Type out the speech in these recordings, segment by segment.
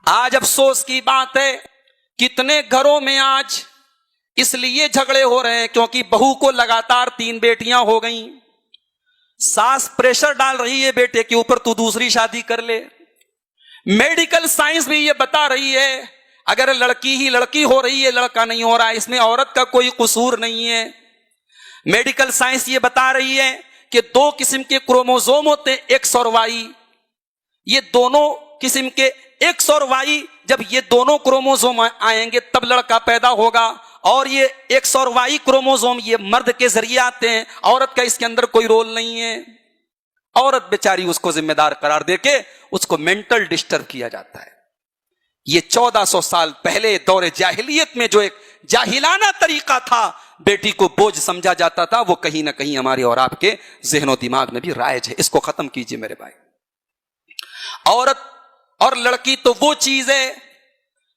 آج افسوس کی بات ہے کتنے گھروں میں آج اس لیے جھگڑے ہو رہے ہیں کیونکہ بہو کو لگاتار 3 بیٹیاں ہو گئیں، ساس پریشر ڈال رہی ہے بیٹے کے اوپر تو دوسری شادی کر لے۔ میڈیکل سائنس بھی یہ بتا رہی ہے اگر لڑکی ہی لڑکی ہو رہی ہے لڑکا نہیں ہو رہا ہے اس میں عورت کا کوئی قصور نہیں ہے۔ میڈیکل سائنس یہ بتا رہی ہے کہ 2 قسم کے کروموزوم ہوتے ہیں ایکس اور وائی، یہ دونوں قسم کے ایکس اور وائی جب یہ دونوں کروموزوم آئیں گے تب لڑکا پیدا ہوگا، اور یہ ایکس اور وائی کروموزوم یہ مرد کے ذریعے آتے ہیں، عورت کا اس کے اندر کوئی رول نہیں ہے۔ عورت بیچاری اس کو ذمہ دار قرار دے کے اس کو مینٹل ڈسٹرب کیا جاتا ہے۔ یہ 1400 سال پہلے دور جاہلیت میں جو ایک جاہلانہ طریقہ تھا بیٹی کو بوجھ سمجھا جاتا تھا وہ کہیں نہ کہیں ہمارے اور آپ کے ذہن و دماغ میں بھی رائج ہے، اس کو ختم کیجئے میرے بھائی۔ عورت اور لڑکی تو وہ چیز ہے،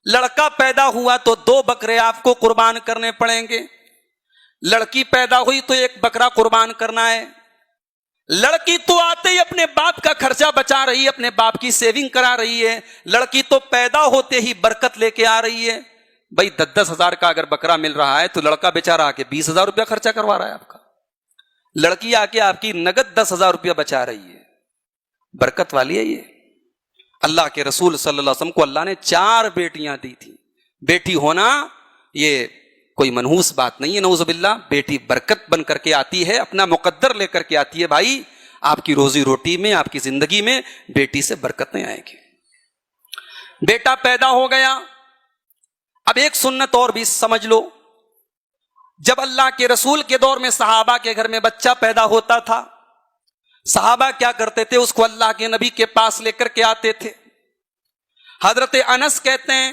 لڑکا پیدا ہوا تو 2 بکرے آپ کو قربان کرنے پڑیں گے، لڑکی پیدا ہوئی تو 1 بکرا قربان کرنا ہے۔ لڑکی تو آتے ہی اپنے باپ کا خرچہ بچا رہی ہے، اپنے باپ کی سیونگ کرا رہی ہے، لڑکی تو پیدا ہوتے ہی برکت لے کے آ رہی ہے۔ بھائی 10-10 ہزار کا اگر بکرا مل رہا ہے تو لڑکا بیچارہ آ کے 20,000 روپیہ خرچہ کروا رہا ہے آپ کا، لڑکی آ کے آپ کی نگد 10,000 روپیہ بچا رہی ہے، برکت والی ہے یہ۔ اللہ کے رسول صلی اللہ علیہ وسلم کو اللہ نے 4 بیٹیاں دی تھی۔ بیٹی ہونا یہ کوئی منحوس بات نہیں ہے، نعوذ باللہ، بیٹی برکت بن کر کے آتی ہے، اپنا مقدر لے کر کے آتی ہے۔ بھائی آپ کی روزی روٹی میں آپ کی زندگی میں بیٹی سے برکت نہیں آئے گی۔ بیٹا پیدا ہو گیا، اب ایک سنت اور بھی سمجھ لو، جب اللہ کے رسول کے دور میں صحابہ کے گھر میں بچہ پیدا ہوتا تھا، صحابہ کیا کرتے تھے، اس کو اللہ کے نبی کے پاس لے کر کے آتے تھے۔ حضرت انس کہتے ہیں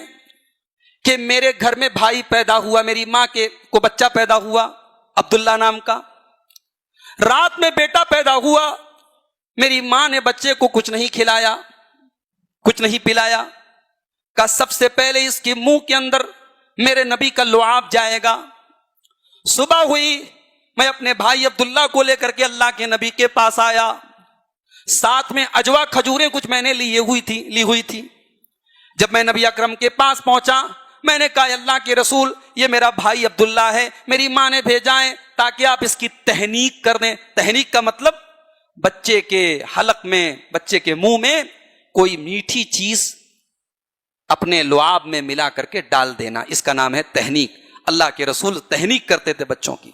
کہ میرے گھر میں بھائی پیدا ہوا، میری ماں کے کو بچہ پیدا ہوا عبداللہ نام کا، رات میں بیٹا پیدا ہوا، میری ماں نے بچے کو کچھ نہیں کھلایا کچھ نہیں پلایا، کہ سب سے پہلے اس کے منہ کے اندر میرے نبی کا لعاب جائے گا۔ صبح ہوئی، میں اپنے بھائی عبداللہ کو لے کر کے اللہ کے نبی کے پاس آیا، ساتھ میں اجوا کھجوریں کچھ میں نے لی ہوئی تھی۔ جب میں نبی اکرم کے پاس پہنچا میں نے کہا اللہ کے رسول یہ میرا بھائی عبداللہ ہے، میری ماں نے بھیجا ہے تاکہ آپ اس کی تہنیک کر دیں۔ تہنیک کا مطلب بچے کے حلق میں، بچے کے منہ میں کوئی میٹھی چیز اپنے لعاب میں ملا کر کے ڈال دینا، اس کا نام ہے تہنیک۔ اللہ کے رسول تہنیک کرتے تھے بچوں کی۔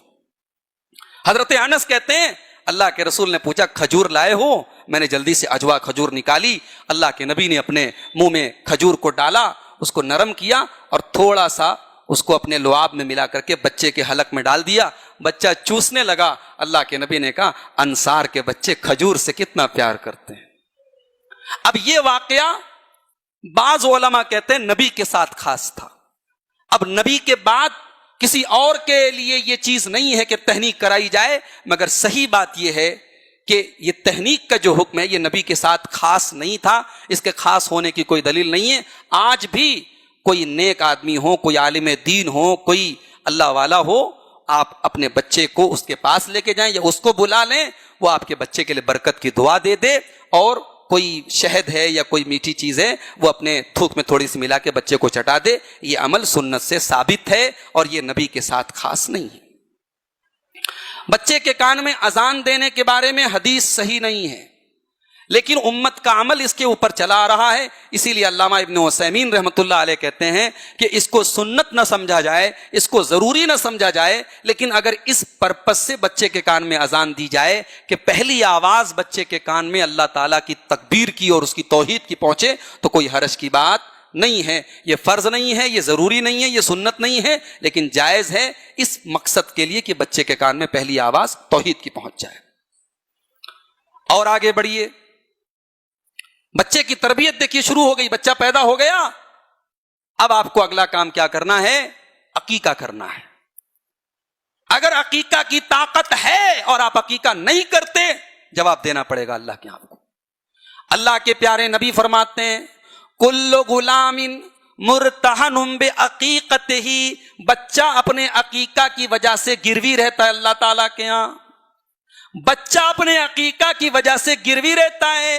حضرت انس کہتے ہیں اللہ کے رسول نے پوچھا کھجور لائے ہو؟ میں نے جلدی سے اجوا کھجور نکالی، اللہ کے نبی نے اپنے منہ میں کھجور کو ڈالا، اس کو نرم کیا اور تھوڑا سا اس کو اپنے لعاب میں ملا کر کے بچے کے حلق میں ڈال دیا، بچہ چوسنے لگا۔ اللہ کے نبی نے کہا انصار کے بچے کھجور سے کتنا پیار کرتے ہیں۔ اب یہ واقعہ بعض علماء کہتے ہیں نبی کے ساتھ خاص تھا، اب نبی کے بعد کسی اور کے لیے یہ چیز نہیں ہے کہ تہنیک کرائی جائے، مگر صحیح بات یہ ہے کہ یہ تہنیک کا جو حکم ہے یہ نبی کے ساتھ خاص نہیں تھا، اس کے خاص ہونے کی کوئی دلیل نہیں ہے۔ آج بھی کوئی نیک آدمی ہو، کوئی عالم دین ہو، کوئی اللہ والا ہو، آپ اپنے بچے کو اس کے پاس لے کے جائیں یا اس کو بلا لیں، وہ آپ کے بچے کے لیے برکت کی دعا دے دے، اور کوئی شہد ہے یا کوئی میٹھی چیز ہے وہ اپنے تھوک میں تھوڑی سی ملا کے بچے کو چٹا دے، یہ عمل سنت سے ثابت ہے اور یہ نبی کے ساتھ خاص نہیں ہے۔ بچے کے کان میں اذان دینے کے بارے میں حدیث صحیح نہیں ہے، لیکن امت کا عمل اس کے اوپر چلا آ رہا ہے، اسی لیے علامہ ابن عثیمین رحمۃ اللہ علیہ کہتے ہیں کہ اس کو سنت نہ سمجھا جائے، اس کو ضروری نہ سمجھا جائے، لیکن اگر اس پرپس سے بچے کے کان میں اذان دی جائے کہ پہلی آواز بچے کے کان میں اللہ تعالیٰ کی تکبیر کی اور اس کی توحید کی پہنچے تو کوئی حرج کی بات نہیں ہے۔ یہ فرض نہیں ہے، یہ ضروری نہیں ہے، یہ سنت نہیں ہے، لیکن جائز ہے اس مقصد کے لیے کہ بچے کے کان میں پہلی آواز توحید کی پہنچ جائے۔ اور آگے بڑھیے، بچے کی تربیت دیکھیے شروع ہو گئی، بچہ پیدا ہو گیا، اب آپ کو اگلا کام کیا کرنا ہے؟ عقیقہ کرنا ہے۔ اگر عقیقہ کی طاقت ہے اور آپ عقیقہ نہیں کرتے، جواب دینا پڑے گا اللہ کے آپ کو۔ اللہ کے پیارے نبی فرماتے ہیں کل غلام مرتہن بعقیقتہ، بچہ اپنے عقیقہ کی وجہ سے گروی رہتا ہے اللہ تعالیٰ کے ہاں، بچہ اپنے عقیقہ کی وجہ سے گروی رہتا ہے۔